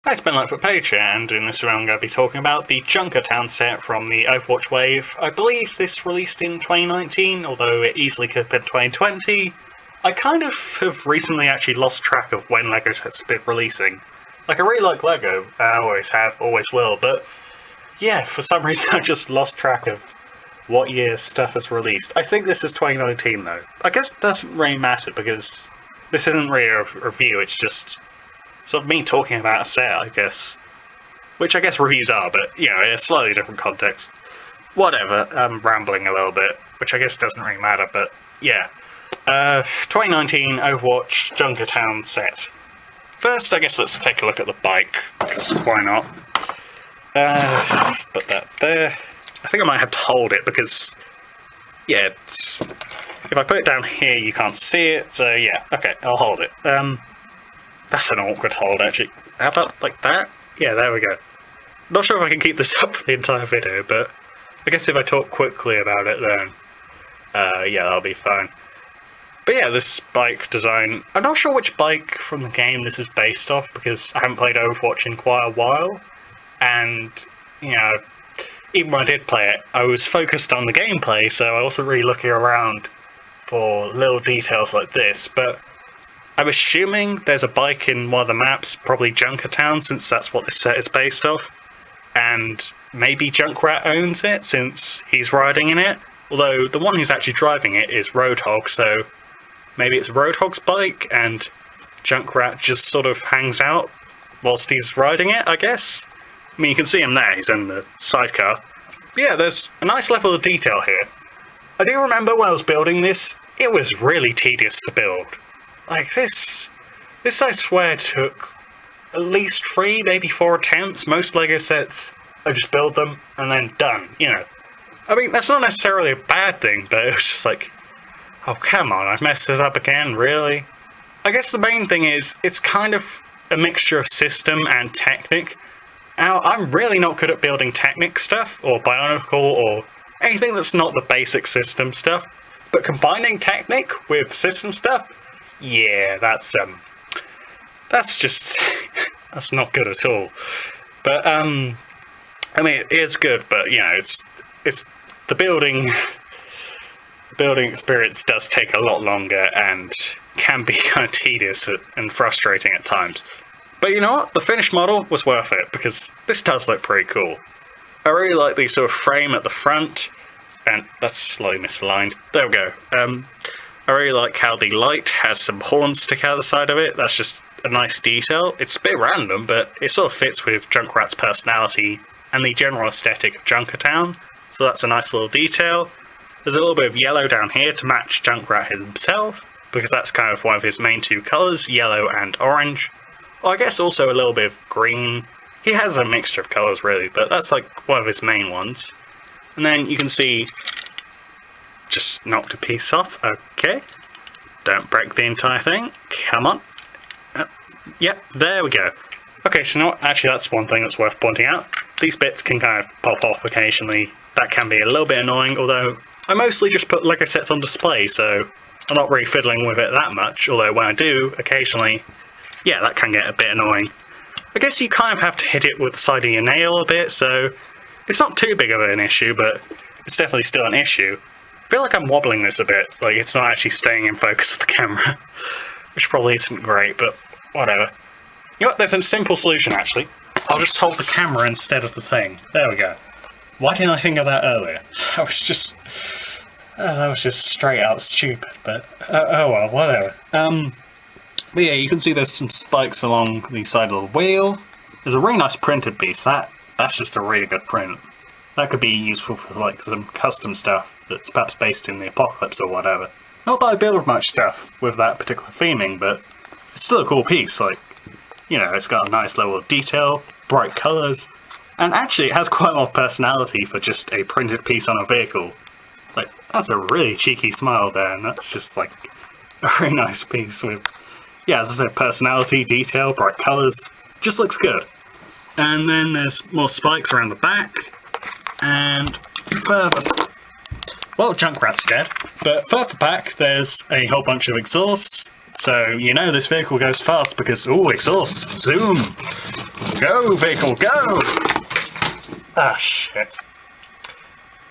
Hi, it's Ben Lightfoot here, and in this video I'm going to be talking about the Junkertown set from the Overwatch Wave. I believe this released in 2019, although it easily could have been 2020. I kind of have recently actually lost track of when LEGO sets have been releasing. Like, I really like LEGO, I always have, always will, but yeah, for some reason I just lost track of what year stuff has released. I think this is 2019 though. I guess it doesn't really matter because this isn't really a review, it's just sort of me talking about a set, I guess. Which I guess reviews are, but, you know, in a slightly different context. Whatever, I'm rambling a little bit, which I guess doesn't really matter, but yeah. 2019 Overwatch Junkertown set. First, I guess let's take a look at the bike, because why not? Put that there. I think I might have to hold it, because, yeah, if I put it down here, you can't see it, so yeah, okay, I'll hold it. That's an awkward hold, actually. How about like that? Yeah, there we go. Not sure if I can keep this up for the entire video, but I guess if I talk quickly about it, then yeah, that'll be fine. But yeah, this bike design, I'm not sure which bike from the game this is based off, because I haven't played Overwatch in quite a while, and, you know, even when I did play it, I was focused on the gameplay, so I wasn't really looking around for little details like this, but I'm assuming there's a bike in one of the maps, probably Junkertown, since that's what this set is based off. And maybe Junkrat owns it, since he's riding in it. Although, the one who's actually driving it is Roadhog, so maybe it's Roadhog's bike, and Junkrat just sort of hangs out whilst he's riding it, I guess? I mean, you can see him there, he's in the sidecar. But yeah, there's a nice level of detail here. I do remember when I was building this, it was really tedious to build. Like, this I swear took at least 3, maybe 4 attempts. Most LEGO sets, I just build them and then done, you know. I mean, that's not necessarily a bad thing, but it was just like, oh, come on, I've messed this up again, really? I guess the main thing is, it's kind of a mixture of system and Technic. Now, I'm really not good at building Technic stuff, or Bionicle, or anything that's not the basic system stuff. But combining Technic with system stuff, yeah, that's just, that's not good at all. But, I mean, it is good, but, you know, it's the building experience does take a lot longer and can be kind of tedious and frustrating at times. But you know what? The finished model was worth it, because this does look pretty cool. I really like the sort of frame at the front, and that's slightly misaligned. There we go. I really like how the light has some horns stick out the side of it. That's just a nice detail. It's a bit random, but it sort of fits with Junkrat's personality and the general aesthetic of Junkertown. So that's a nice little detail. There's a little bit of yellow down here to match Junkrat himself, because that's kind of one of his main 2 colours, yellow and orange. Well, I guess also a little bit of green. He has a mixture of colours really, but that's like one of his main ones. And then you can see, just knocked a piece off, okay. Don't break the entire thing, come on. Yep, there we go. Okay, so you know what, actually that's one thing that's worth pointing out. These bits can kind of pop off occasionally. That can be a little bit annoying, although I mostly just put LEGO sets on display, so I'm not really fiddling with it that much, although when I do, occasionally, yeah, that can get a bit annoying. I guess you kind of have to hit it with the side of your nail a bit, so it's not too big of an issue, but it's definitely still an issue. I feel like I'm wobbling this a bit, like it's not actually staying in focus of the camera, which probably isn't great, but whatever. You know what, there's a simple solution actually. I'll just hold the camera instead of the thing. There we go. Why didn't I think of that earlier? That was just straight out stupid, but oh well, whatever. But yeah, you can see there's some spikes along the side of the wheel. There's a really nice printed piece. That's just a really good print. That could be useful for like some custom stuff that's perhaps based in the apocalypse or whatever. Not that I build much stuff with that particular theming, but it's still a cool piece. Like, you know, it's got a nice level of detail, bright colours, and actually it has quite a lot of personality for just a printed piece on a vehicle. Like, that's a really cheeky smile there, and that's just like a very nice piece with, yeah, as I said, personality, detail, bright colours. Just looks good. And then there's more spikes around the back, and further, well, Junkrat's dead, but further back there's a whole bunch of exhausts, so you know this vehicle goes fast because, ooh, exhaust, zoom! Go, vehicle, go! Ah, shit.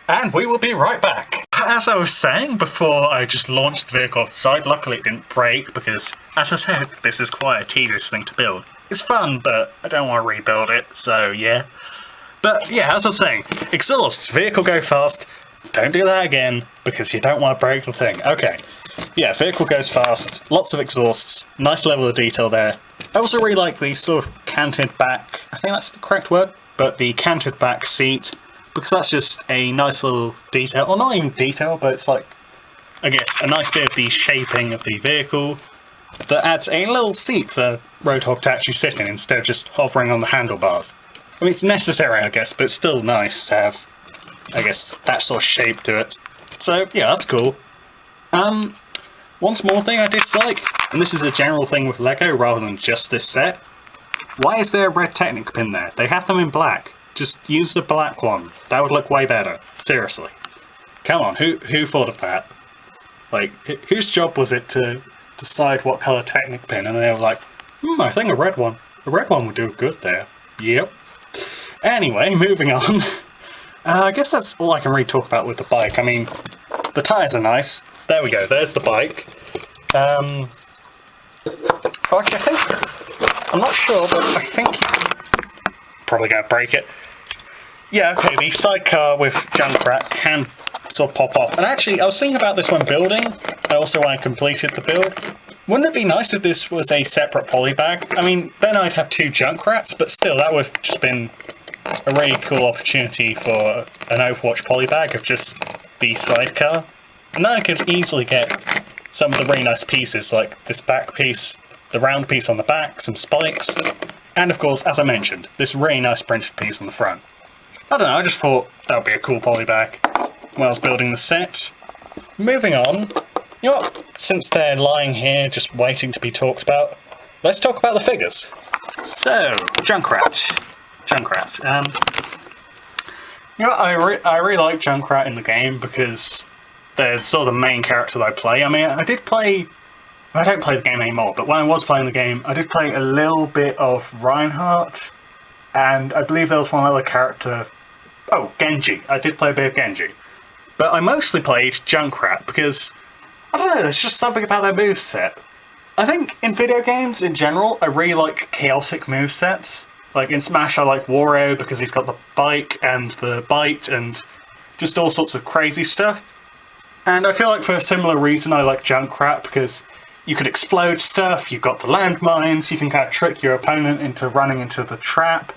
And we will be right back. As I was saying before I just launched the vehicle off the side, luckily it didn't break because, as I said, this is quite a tedious thing to build. It's fun, but I don't want to rebuild it, so yeah. But yeah, as I was saying, exhaust, vehicle go fast, don't do that again because you don't want to break the thing. Okay, yeah, vehicle goes fast, lots of exhausts, nice level of detail there. I also really like the sort of canted back, I think that's the correct word, but the canted back seat, because that's just a nice little detail, or not even detail, but it's like, I guess, a nice bit of the shaping of the vehicle that adds a little seat for Roadhog to actually sit in instead of just hovering on the handlebars. I mean, it's necessary, I guess, but it's still nice to have, I guess, that sort of shape to it. So, yeah, that's cool. One small thing I dislike, and this is a general thing with LEGO rather than just this set. Why is there a red Technic pin there? They have them in black. Just use the black one. That would look way better. Seriously. Come on, who thought of that? Like, whose job was it to decide what colour Technic pin? And they were like, I think a red one. A red one would do good there. Yep. Anyway, moving on. I guess that's all I can really talk about with the bike. I mean, the tyres are nice. There we go, there's the bike. Oh, actually, I think... I'm not sure, but I think... Probably going to break it. Yeah, okay, the sidecar with Junkrat can sort of pop off. And actually, I was thinking about this when building. I also, when I completed the build. Wouldn't it be nice if this was a separate polybag? I mean, then I'd have two Junkrats, but still, that would have just been a really cool opportunity for an Overwatch polybag of just the sidecar. And then I could easily get some of the really nice pieces, like this back piece, the round piece on the back, some spikes, and of course, as I mentioned, this really nice printed piece on the front. I don't know, I just thought that would be a cool polybag when I was building the set. Moving on, you know what, since they're lying here just waiting to be talked about, let's talk about the figures. So, Junkrat. You know what, I really like Junkrat in the game because they're sort of the main character that I play. I mean, I don't play the game anymore, but when I was playing the game, I did play a little bit of Reinhardt, and I believe there was one other character. Oh, Genji. I did play a bit of Genji. But I mostly played Junkrat because, I don't know, there's just something about their moveset. I think in video games in general, I really like chaotic movesets. Like in Smash, I like Wario because he's got the bike and the bite and just all sorts of crazy stuff. And I feel like for a similar reason I like Junkrat because you can explode stuff, you've got the landmines, you can kind of trick your opponent into running into the trap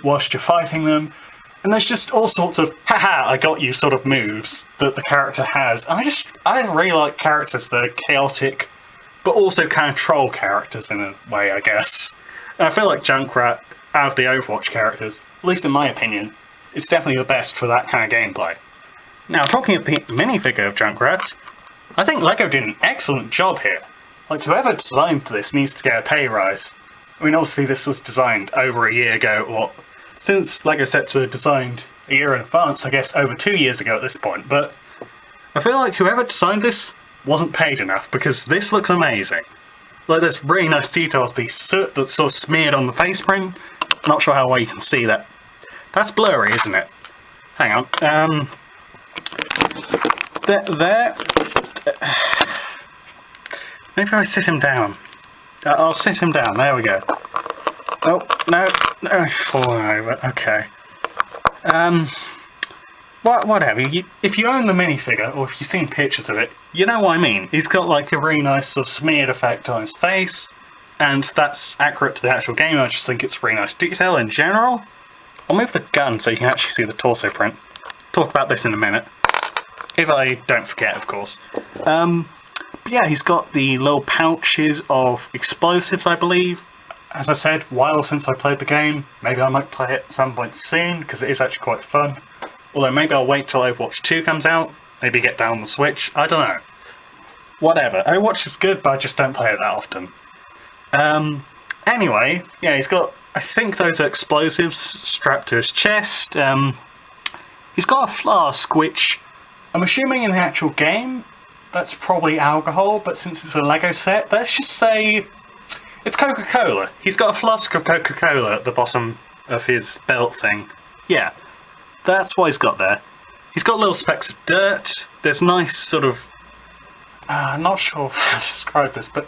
whilst you're fighting them. And there's just all sorts of, haha, I got you sort of moves that the character has. And I really like characters that are chaotic, but also kind of troll characters in a way, I guess. And I feel like Junkrat, out of the Overwatch characters, at least in my opinion, is definitely the best for that kind of gameplay. Now, talking of the minifigure of Junkrat, I think LEGO did an excellent job here. Like, whoever designed this needs to get a pay rise. I mean, obviously this was designed over a year ago, or since LEGO sets are designed a year in advance, I guess over 2 years ago at this point, but I feel like whoever designed this wasn't paid enough, because this looks amazing. Like, there's really nice detail of the soot that's sort of smeared on the face print. I'm not sure how well you can see that. That's blurry, isn't it? Hang on. There. Maybe I sit him down. I'll sit him down. There we go. Oh, no. Falling over. Okay. Whatever. If you own the minifigure, or if you've seen pictures of it, you know what I mean. He's got like a really nice sort of smeared effect on his face, and that's accurate to the actual game. I just think it's really nice detail in general. I'll move the gun so you can actually see the torso print. Talk about this in a minute. If I don't forget, of course. But yeah, he's got the little pouches of explosives, I believe. As I said, while since I played the game, maybe I might play it at some point soon, because it is actually quite fun. Although maybe I'll wait till Overwatch 2 comes out, maybe get down on the Switch, I don't know. Whatever, Overwatch is good, but I just don't play it that often. Anyway, yeah, he's got, I think those are explosives strapped to his chest. He's got a flask, which I'm assuming in the actual game, that's probably alcohol, but since it's a LEGO set, let's just say It's Coca-Cola. He's got a flask of Coca-Cola at the bottom of his belt thing. Yeah, that's what he's got there. He's got little specks of dirt. There's nice sort of... I'm not sure how to describe this, but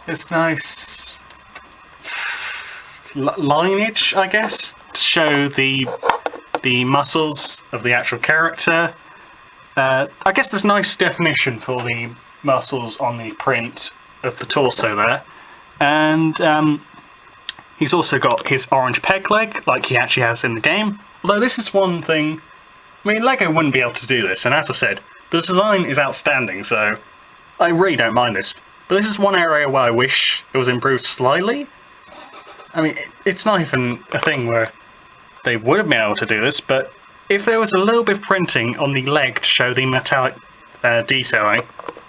there's nice lineage, I guess, to show the muscles of the actual character. I guess there's nice definition for the muscles on the print of the torso there. And he's also got his orange peg leg, like he actually has in the game. Although this is one thing... I mean, LEGO wouldn't be able to do this, and as I said, the design is outstanding, so I really don't mind this. But this is one area where I wish it was improved slightly. I mean, it's not even a thing where they would have been able to do this, but if there was a little bit of printing on the leg to show the metallic detailing,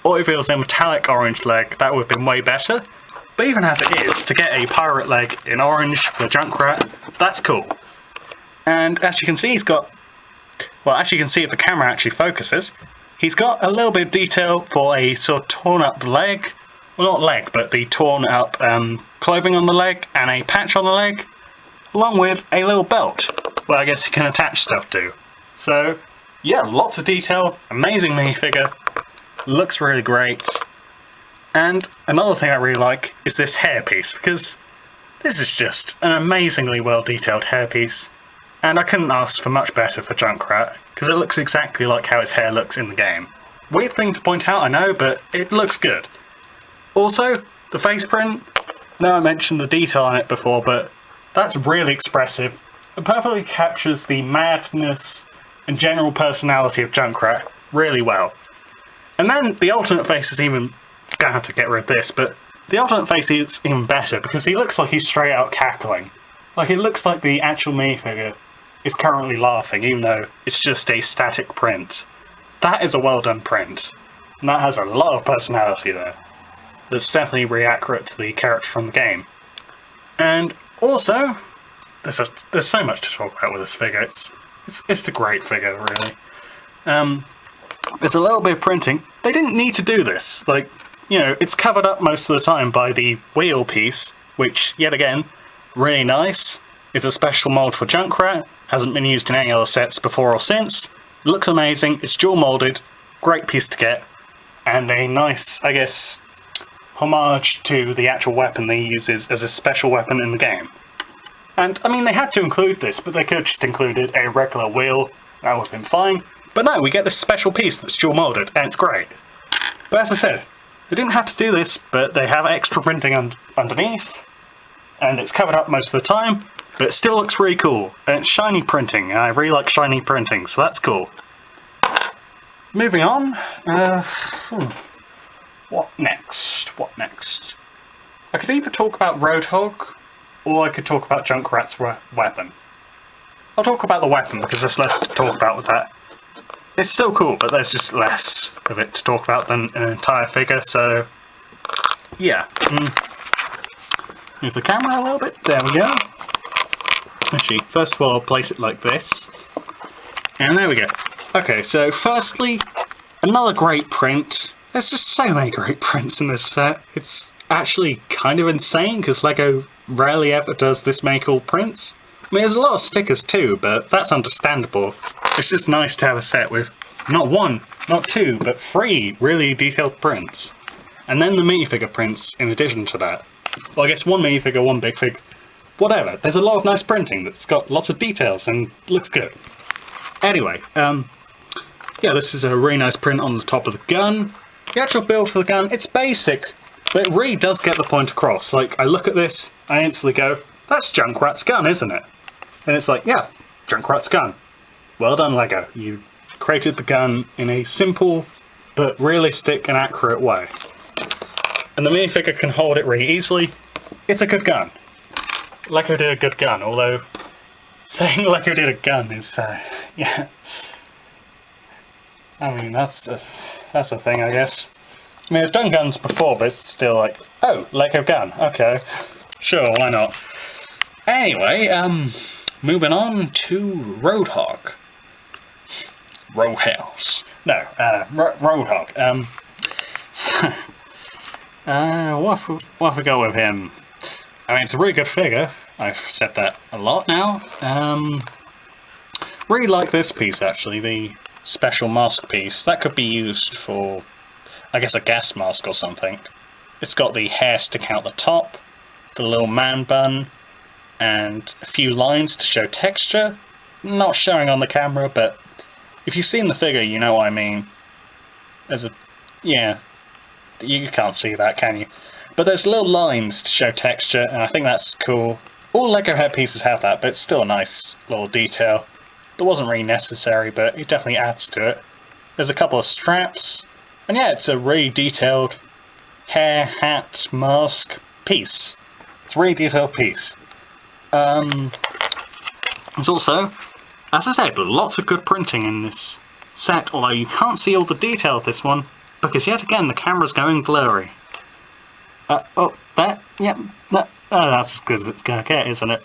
or if it was a metallic orange leg, that would have been way better. But even as it is, to get a pirate leg in orange for Junkrat, that's cool. And as you can see, he's got... Well, as you can see if the camera actually focuses, he's got a little bit of detail for a sort of torn up leg. Well, not leg, but the torn up clothing on the leg and a patch on the leg, along with a little belt, where I guess you can attach stuff to. So, yeah, lots of detail, amazing minifigure, looks really great. And another thing I really like is this hairpiece, because this is just an amazingly well detailed hairpiece. And I couldn't ask for much better for Junkrat, because it looks exactly like how his hair looks in the game. Weird thing to point out, I know, but it looks good. Also, the face print, I know I mentioned the detail on it before, but that's really expressive. It perfectly captures the madness and general personality of Junkrat really well. And then the alternate face is even... gonna have to get rid of this, but the alternate face is even better, because he looks like he's straight out cackling. Like, it looks like the actual minifigure is currently laughing, even though it's just a static print. That is a well done print, and that has a lot of personality there. That's definitely really accurate to the character from the game. And also, there's so much to talk about with this figure. It's a great figure, really. There's a little bit of printing. They didn't need to do this. Like, you know, it's covered up most of the time by the wheel piece, which, yet again, really nice. It's a special mold for Junkrat. Hasn't been used in any other sets before or since. It looks amazing. It's dual molded. Great piece to get. And a nice, I guess, homage to the actual weapon they use as a special weapon in the game. And, I mean, they had to include this, but they could have just included a regular wheel. That would have been fine. But no, we get this special piece that's dual molded, and it's great. But as I said, they didn't have to do this, but they have extra printing underneath. And it's covered up most of the time, but it still looks really cool. And it's shiny printing, and I really like shiny printing, so that's cool. Moving on, what next? What next? I could either talk about Roadhog, or I could talk about Junkrat's weapon. I'll talk about the weapon, because there's less to talk about with that. It's still cool, but there's just less of it to talk about than an entire figure, so... yeah. Move the camera a little bit, there we go. Actually, first of all, I'll place it like this. And there we go. Okay, so firstly, another great print. There's just so many great prints in this set. It's actually kind of insane, because LEGO rarely ever does this many cool prints. I mean, there's a lot of stickers too, but that's understandable. It's just nice to have a set with not one, not two, but 3 really detailed prints. And then the minifigure prints in addition to that. Well, I guess one minifigure, one big fig, whatever. There's a lot of nice printing that's got lots of details and looks good. Anyway, yeah, this is a really nice print on the top of the gun. The actual build for the gun, it's basic, but it really does get the point across. Like, I look at this, I instantly go, that's Junkrat's gun, isn't it? And it's like, yeah, Junkrat's gun. Well done, LEGO. You created the gun in a simple, but realistic and accurate way. And the minifigure can hold it really easily. It's a good gun. LEGO did a good gun, although saying LEGO did a gun is, yeah. I mean, that's a thing, I guess. I mean, I've done guns before, but it's still like, oh, LEGO gun, okay. Sure, why not? Anyway, moving on to Roadhog. Roadhouse. No, Roadhog. What have we got with him? I mean, it's a really good figure. I've said that a lot now. Really like this piece, actually, the special mask piece. That could be used for, I guess, a gas mask or something. It's got the hair sticking out the top, the little man bun, and a few lines to show texture. Not showing on the camera, but if you've seen the figure, you know what I mean. Yeah, you can't see that, can you? But there's little lines to show texture, and I think that's cool. All LEGO head pieces have that, but it's still a nice little detail. That wasn't really necessary, but it definitely adds to it. There's a couple of straps, and yeah, it's a really detailed hair, hat, mask piece. It's a really detailed piece. There's also, as I said, lots of good printing in this set, although you can't see all the detail of this one, because yet again the camera's going blurry. That's as good as it's gonna get, isn't it?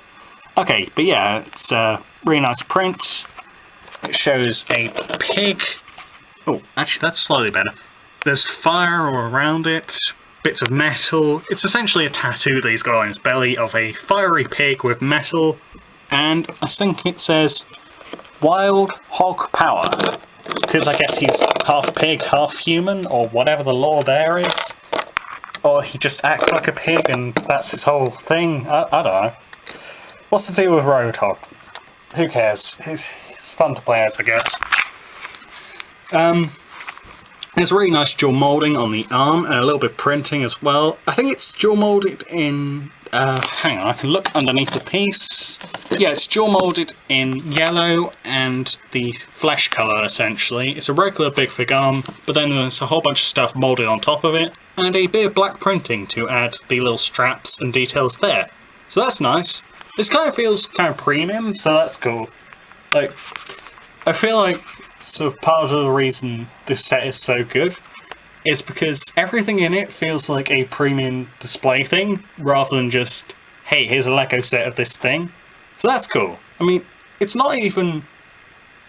Okay, but yeah, it's a really nice print. It shows a pig. Oh, actually that's slightly better. There's fire all around it, bits of metal. It's essentially a tattoo that he's got on his belly of a fiery pig with metal, and I think it says Wild Hog Power, because I guess he's half pig, half human, or whatever the law there is. Or he just acts like a pig and that's his whole thing. I don't know. What's the deal with Roadhog? Who cares? He's fun to play as, I guess. There's really nice dual moulding on the arm and a little bit of printing as well. I think it's dual moulded in... hang on, I can look underneath the piece. Yeah, it's dual moulded in yellow and the flesh colour, essentially. It's a regular big fig arm, but then there's a whole bunch of stuff moulded on top of it, and a bit of black printing to add the little straps and details there. So that's nice. This kind of feels kind of premium, so that's cool. Like, I feel like sort of part of the reason this set is so good is because everything in it feels like a premium display thing, rather than just, hey, here's a LEGO set of this thing. So that's cool. I mean, it's not even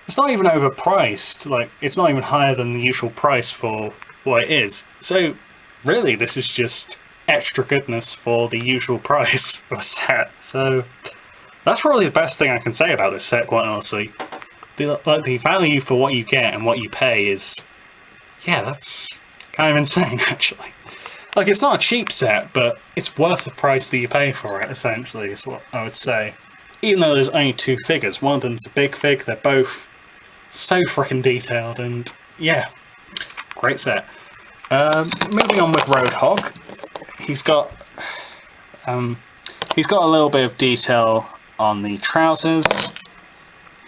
overpriced. Like, it's not even higher than the usual price for what it is. So, really, this is just extra goodness for the usual price of a set. So, that's probably the best thing I can say about this set, quite honestly. The value for what you get and what you pay is, yeah, that's kind of insane, actually. Like, it's not a cheap set, but it's worth the price that you pay for it, essentially, is what I would say. Even though there's only two figures, one of them's a big fig, they're both so freaking detailed, and yeah, great set. Moving on with Roadhog, he's got a little bit of detail on the trousers.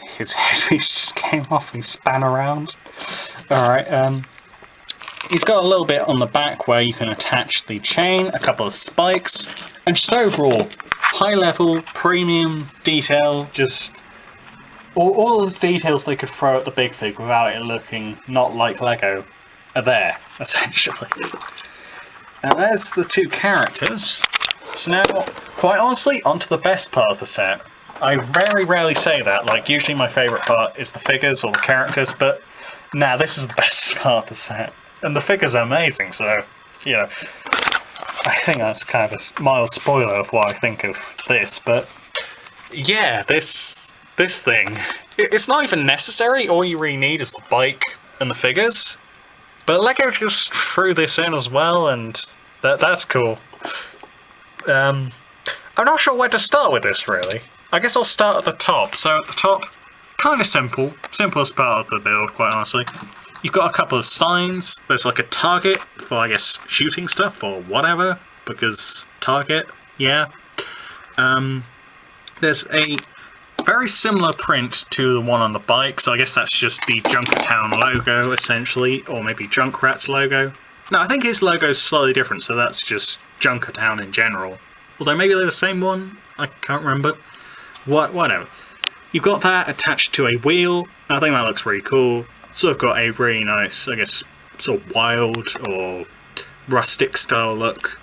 His headpiece just came off and span around. Alright, he's got a little bit on the back where you can attach the chain, a couple of spikes, and just overall, high level, premium detail, just all the details they could throw at the big fig without it looking not like LEGO are there, essentially. Now there's the two characters. So now, quite honestly, onto the best part of the set. I very rarely say that, like usually my favourite part is the figures or the characters, but nah, this is the best part of the set. And the figures are amazing, so, you know, I think that's kind of a mild spoiler of what I think of this, but yeah, this thing, it's not even necessary. All you really need is the bike and the figures, but LEGO just threw this in as well, and that's cool. I'm not sure where to start with this, really. I guess I'll start at the top. So at the top, kind of simplest part of the build, quite honestly. You've got a couple of signs. There's like a target for, I guess, shooting stuff or whatever, because target, yeah. There's a very similar print to the one on the bike, so I guess that's just the Junkertown logo, essentially, or maybe Junkrat's logo. No, I think his logo's slightly different, so that's just Junkertown in general. Although maybe they're the same one, I can't remember. Whatever. You've got that attached to a wheel. I think that looks really cool. Sort of got a really nice, I guess, sort of wild or rustic style look.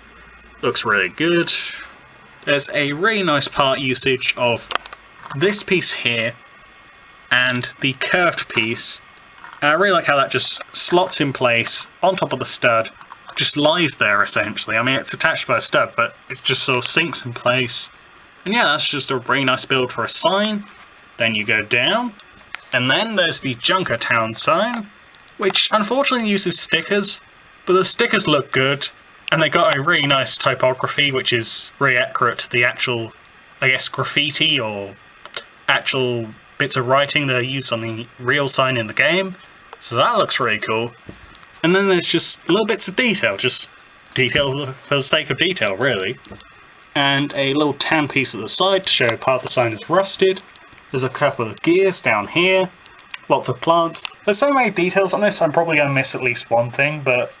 Looks really good. There's a really nice part usage of this piece here and the curved piece. And I really like how that just slots in place on top of the stud. just lies there, essentially. I mean, it's attached by a stud, but it just sort of sinks in place. And yeah, that's just a really nice build for a sign. Then you go down, and then there's the Junkertown sign, which unfortunately uses stickers, but the stickers look good, and they got a really nice typography, which is really accurate to the actual, I guess, graffiti or actual bits of writing that are used on the real sign in the game. So that looks really cool. And then there's just little bits of detail, just detail for the sake of detail, really. And a little tan piece at the side to show part of the sign is rusted. There's a couple of gears down here, lots of plants. There's so many details on this, I'm probably going to miss at least one thing, but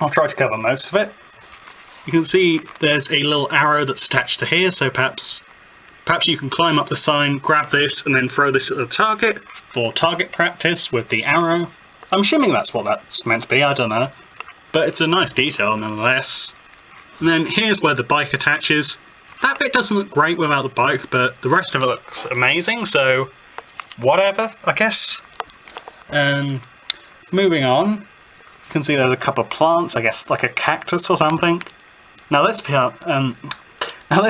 I'll try to cover most of it. You can see there's a little arrow that's attached to here, so perhaps you can climb up the sign, grab this, and then throw this at the target for target practice with the arrow. I'm assuming that's what that's meant to be, I don't know. But it's a nice detail nonetheless. And then here's where the bike attaches. That bit doesn't look great without the bike, but the rest of it looks amazing, so whatever, I guess. Moving on, you can see there's a couple of plants, I guess like a cactus or something. Now this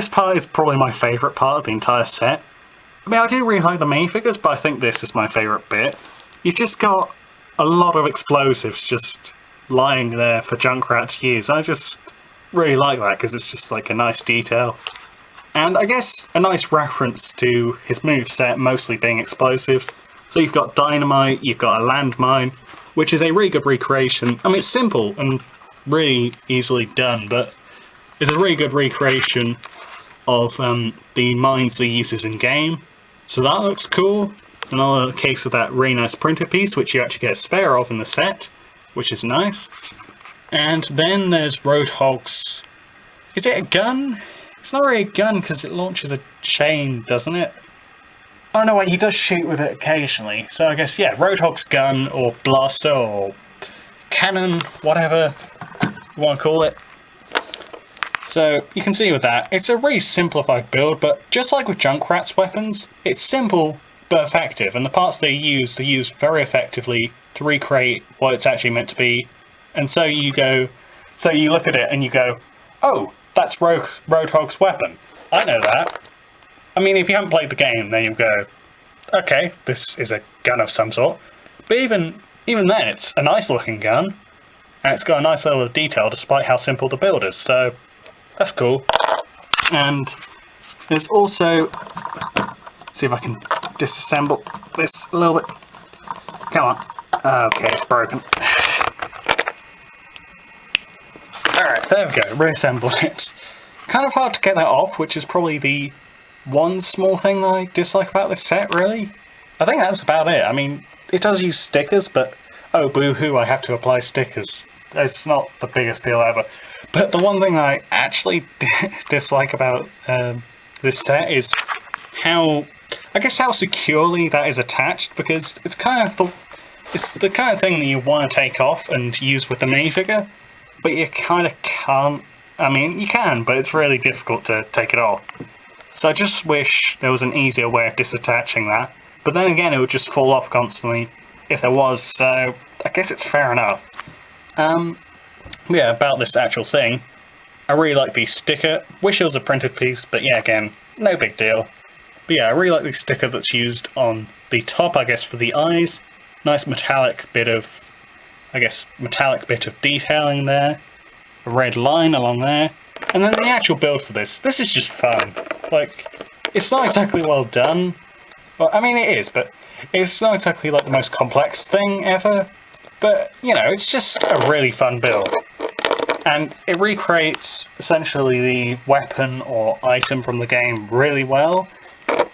part is probably my favourite part of the entire set. I mean, I do really like the minifigures, but I think this is my favourite bit. You've just got a lot of explosives just lying there for Junkrat to use. I just really like that because it's just like a nice detail. And I guess a nice reference to his moveset mostly being explosives. So you've got dynamite, you've got a landmine, which is a really good recreation. I mean, it's simple and really easily done, but it's a really good recreation of the mines that he uses in game. So that looks cool. Another case of that really nice printed piece, which you actually get a spare of in the set, which is nice. And then there's Roadhog's... Is it a gun? It's not really a gun because it launches a chain, doesn't it? Oh no, wait, he does shoot with it occasionally. So I guess, yeah, Roadhog's gun or blaster or cannon, whatever you want to call it. So you can see with that, it's a really simplified build, but just like with Junkrat's weapons, it's simple but effective, and the parts they use very effectively to recreate what it's actually meant to be. And so you look at it and you go, oh, that's Roadhog's weapon. I know that. I mean, if you haven't played the game, then you go, okay, this is a gun of some sort. But even then, it's a nice looking gun, and it's got a nice level of detail despite how simple the build is, so that's cool. And there's also, see if I can disassemble this a little bit. Come on. Okay, it's broken. Alright, there we go, reassembled it. Kind of hard to get that off, which is probably the one small thing I dislike about this set, really. I think that's about it. I mean, it does use stickers, but oh boo-hoo, I have to apply stickers. It's not the biggest deal ever. But the one thing I actually dislike about this set is how securely that is attached, because it's the kind of thing that you want to take off and use with the minifigure, but you kind of can't. I mean, you can, but it's really difficult to take it off. So I just wish there was an easier way of disattaching that. But then again, it would just fall off constantly if there was, so I guess it's fair enough. Yeah, about this actual thing, I really like the sticker. Wish it was a printed piece, but yeah, again, no big deal. But yeah, I really like the sticker that's used on the top, I guess, for the eyes. Nice metallic bit of detailing there. A red line along there. And then the actual build for this is just fun. Like, it's not exactly well done. Well, I mean, it is, but it's not exactly like the most complex thing ever. But, you know, it's just a really fun build. And it recreates essentially the weapon or item from the game really well.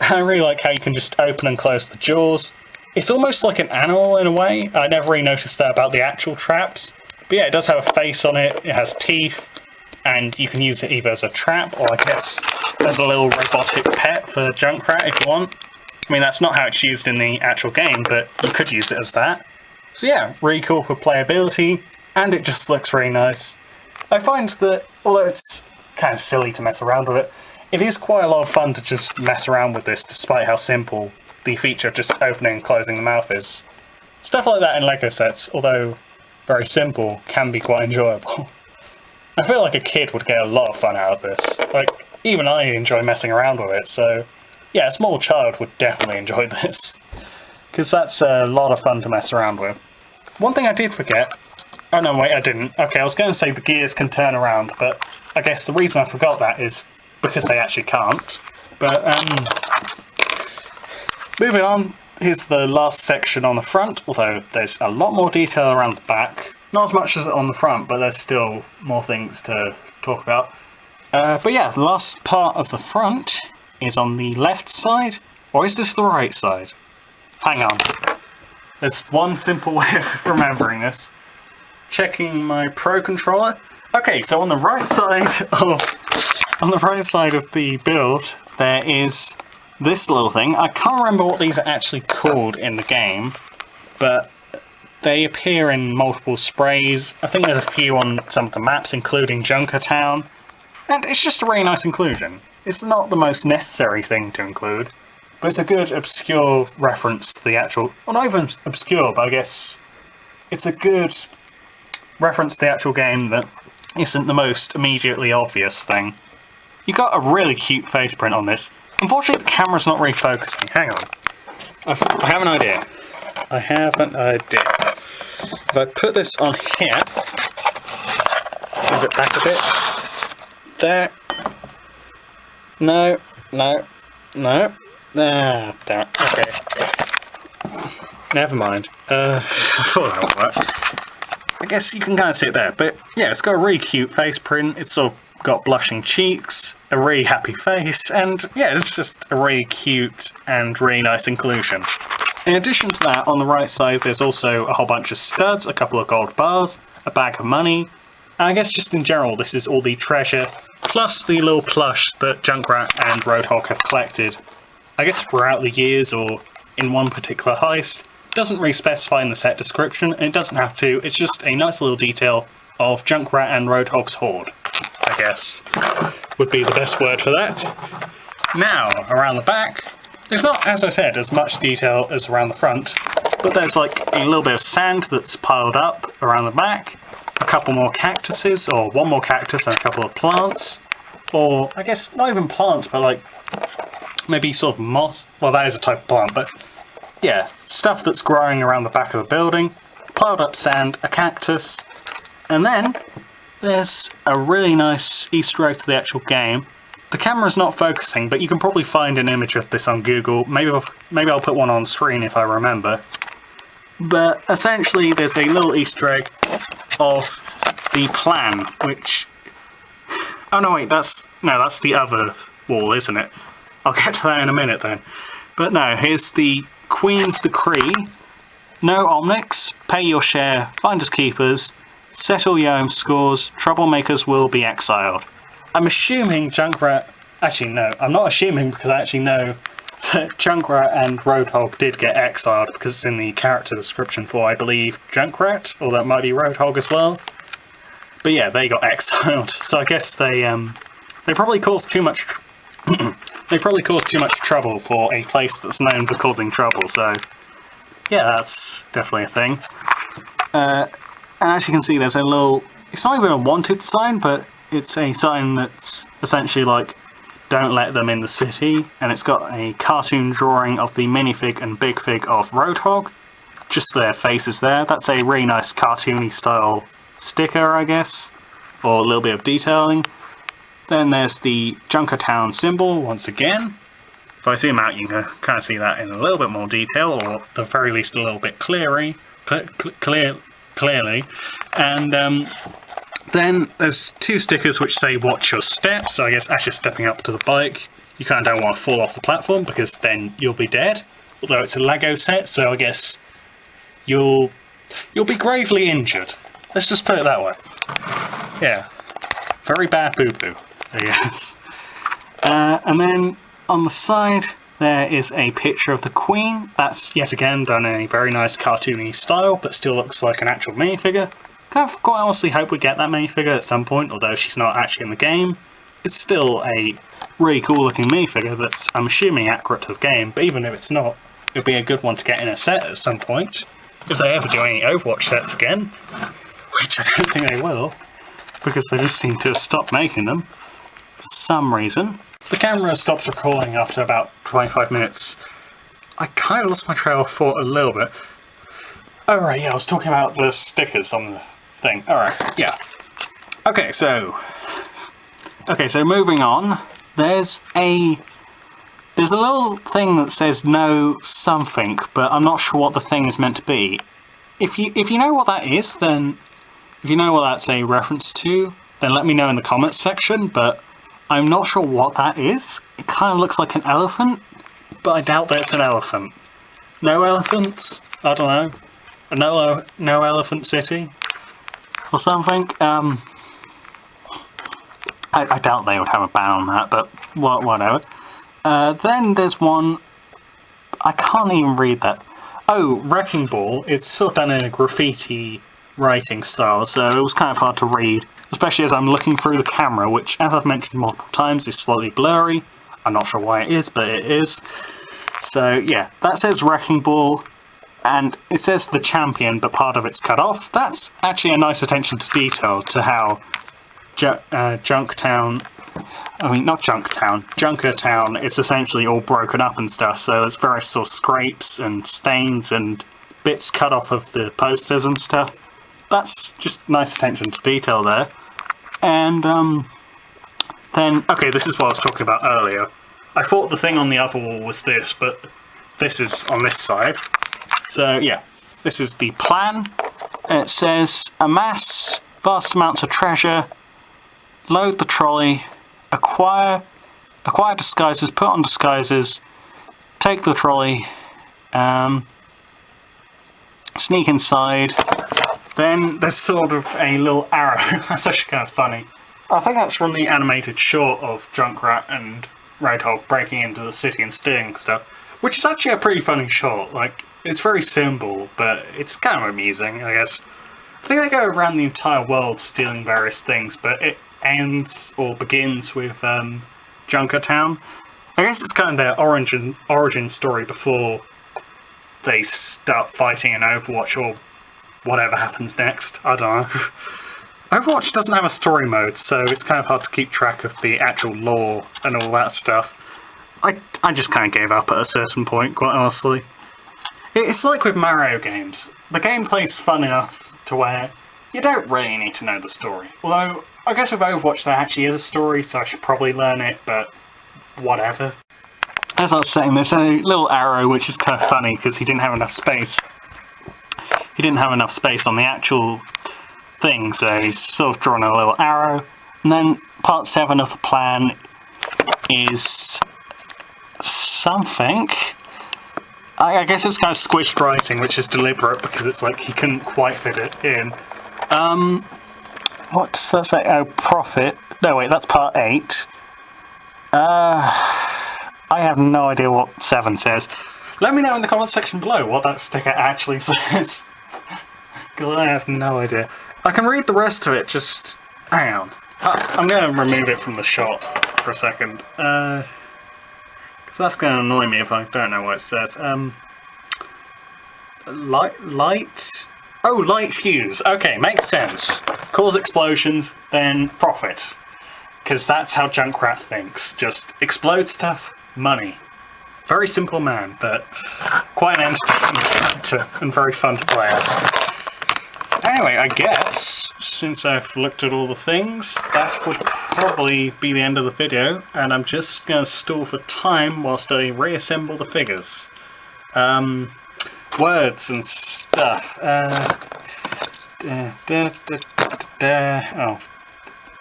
I really like how you can just open and close the jaws. It's almost like an animal in a way. I never really noticed that about the actual traps. But yeah, it does have a face on it, it has teeth, and you can use it either as a trap or I guess as a little robotic pet for Junkrat if you want. I mean, that's not how it's used in the actual game, but you could use it as that. So yeah, really cool for playability, and it just looks really nice. I find that, although it's kind of silly to mess around with it, it is quite a lot of fun to just mess around with this despite how simple the feature of just opening and closing the mouth is. Stuff like that in LEGO sets, although very simple, can be quite enjoyable. I feel like a kid would get a lot of fun out of this. Like, even I enjoy messing around with it, so yeah, a small child would definitely enjoy this. Because that's a lot of fun to mess around with. One thing I did forget... Oh no, wait, I didn't. Okay, I was going to say the gears can turn around, but I guess the reason I forgot that is because they actually can't. But, moving on, here's the last section on the front, although there's a lot more detail around the back. Not as much as on the front, but there's still more things to talk about. But yeah, the last part of the front is on the left side, or is this the right side? Hang on. There's one simple way of remembering this. Checking my Pro Controller. Okay, so on the right side of the build, there is this little thing. I can't remember what these are actually called in the game, but they appear in multiple sprays. I think there's a few on some of the maps, including Junkertown, and it's just a really nice inclusion. It's not the most necessary thing to include, but it's a good obscure reference to the actual... Well, not even obscure, but I guess it's a good reference to the actual game that isn't the most immediately obvious thing. You got a really cute face print on this. Unfortunately, the camera's not really focusing. Hang on. I have an idea. I have an idea. If I put this on here, move it back a bit. There. No. Ah, damn it. Okay. Never mind. I thought that would work. I guess you can kind of see it there, but yeah, it's got a really cute face print. It's sort of got blushing cheeks, a really happy face, and yeah, it's just a really cute and really nice inclusion. In addition to that, on the right side, there's also a whole bunch of studs, a couple of gold bars, a bag of money, and I guess just in general, this is all the treasure, plus the little plush that Junkrat and Roadhog have collected, I guess throughout the years or in one particular heist. It doesn't really specify in the set description, and it doesn't have to, it's just a nice little detail of Junkrat and Roadhog's hoard, I guess, would be the best word for that. Now, around the back, there's not, as I said, as much detail as around the front, but there's like a little bit of sand that's piled up around the back, a couple more cactuses, or one more cactus and a couple of plants, or I guess not even plants, but like maybe sort of moss. Well, that is a type of plant, but yeah, stuff that's growing around the back of the building, piled up sand, a cactus, and then there's a really nice Easter egg to the actual game. The camera's not focusing, but you can probably find an image of this on Google. Maybe I'll put one on screen if I remember. But essentially, there's a little Easter egg of the plan, which... Oh no, wait, that's the other wall, isn't it? I'll get to that in a minute then. But no, here's the Queen's Decree. No Omnics, pay your share, finders keepers, settle your own scores, troublemakers will be exiled. I'm assuming Junkrat... Actually, no, I'm not assuming because I actually know that Junkrat and Roadhog did get exiled because it's in the character description for, I believe, Junkrat, or that might be Roadhog as well. But yeah, they got exiled, so I guess they probably caused too much... They probably caused too much trouble for a place that's known for causing trouble, so yeah, that's definitely a thing. And as you can see, there's a little... It's not even a wanted sign, but it's a sign that's essentially like, don't let them in the city, and it's got a cartoon drawing of the minifig and big fig of Roadhog. Just their faces there. That's a really nice cartoony style sticker, I guess, or a little bit of detailing. Then there's the Junkertown symbol once again. If I zoom out, you can kind of see that in a little bit more detail, or at the very least a little bit clearly. And then there's two stickers which say watch your steps, so I guess as you're stepping up to the bike, you kind of don't want to fall off the platform because then you'll be dead. Although it's a Lego set, so I guess you'll be gravely injured. Let's just put it that way. Yeah. Very bad boo-boo, I guess. And then on the side, there is a picture of the Queen. That's yet again done in a very nice cartoony style, but still looks like an actual minifigure. I quite honestly hope we get that minifigure at some point, although she's not actually in the game. It's still a really cool looking minifigure that's, I'm assuming, accurate to the game, but even if it's not, it'd be a good one to get in a set at some point. If they ever do any Overwatch sets again, which I don't think they will. because they just seem to have stopped making them for some reason. The camera stopped recording after about 25 minutes. I kind of lost my trail of thought a little bit. Oh right, yeah, I was talking about the stickers on the thing. Alright, yeah. Okay, so moving on. There's a little thing that says no something, but I'm not sure what the thing is meant to be. If you know what that is, then if you know what that's a reference to, then let me know in the comments section, but I'm not sure what that is. It kind of looks like an elephant, but I doubt that it's an elephant. No elephants? I don't know. No elephant city? Or something? I doubt they would have a ban on that, but whatever. Then there's one... I can't even read that. Oh, Wrecking Ball. It's sort of done in a graffiti writing style, so it was kind of hard to read, especially as I'm looking through the camera, which, as I've mentioned multiple times, is slightly blurry. I'm not sure why it is, but it is. So yeah, that says Wrecking Ball, and it says the champion, but part of it's cut off. That's actually a nice attention to detail to how Junkertown is essentially all broken up and stuff, so there's various sort of scrapes and stains and bits cut off of the posters and stuff. That's just nice attention to detail there. And then, okay, this is what I was talking about earlier. I thought the thing on the other wall was this, but this is on this side. So yeah, this is the plan. It says, amass vast amounts of treasure, load the trolley, acquire disguises, put on disguises, take the trolley, sneak inside. Then there's sort of a little arrow. That's actually kind of funny. I think that's from the animated short of Junkrat and Roadhog breaking into the city and stealing stuff, which is actually a pretty funny short. Like, it's very simple, but it's kind of amusing, I guess. I think they go around the entire world stealing various things, but it ends or begins with Junkertown. I guess it's kind of their origin story before they start fighting in Overwatch or whatever happens next. I don't know. Overwatch doesn't have a story mode, so it's kind of hard to keep track of the actual lore and all that stuff. I just kind of gave up at a certain point, quite honestly. It's like with Mario games. The gameplay's fun enough to where you don't really need to know the story. Although, I guess with Overwatch there actually is a story, so I should probably learn it, but whatever. As I was saying, there's a little arrow, which is kind of funny, because he didn't have enough space. He didn't have enough space on the actual thing, so he's sort of drawn a little arrow. And then part 7 of the plan is something. I guess it's kind of squished writing, which is deliberate because it's like he couldn't quite fit it in. What does that say? Oh, profit. No, wait, that's part 8. I have no idea what 7 says. Let me know in the comments section below what that sticker actually says. Because I have no idea. I can read the rest of it, just hang on. I'm going to remove it from the shot for a second. Because that's going to annoy me if I don't know what it says. Light? Oh, light fuse. Okay, makes sense. Cause explosions, then profit. Because that's how Junkrat thinks. Just explode stuff, money. Very simple man, but quite an entertaining character and very fun to play as. Anyway, I guess, since I've looked at all the things, that would probably be the end of the video, and I'm just going to stall for time whilst I reassemble the figures. Words and stuff. Oh.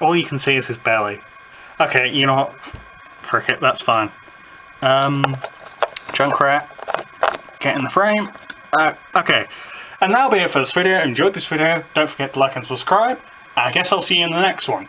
All you can see is his belly. Okay, you know what? Frick it, that's fine. Junkrat, get in the frame. Okay. And that'll be it for this video. Enjoyed this video, don't forget to like and subscribe. I guess I'll see you in the next one.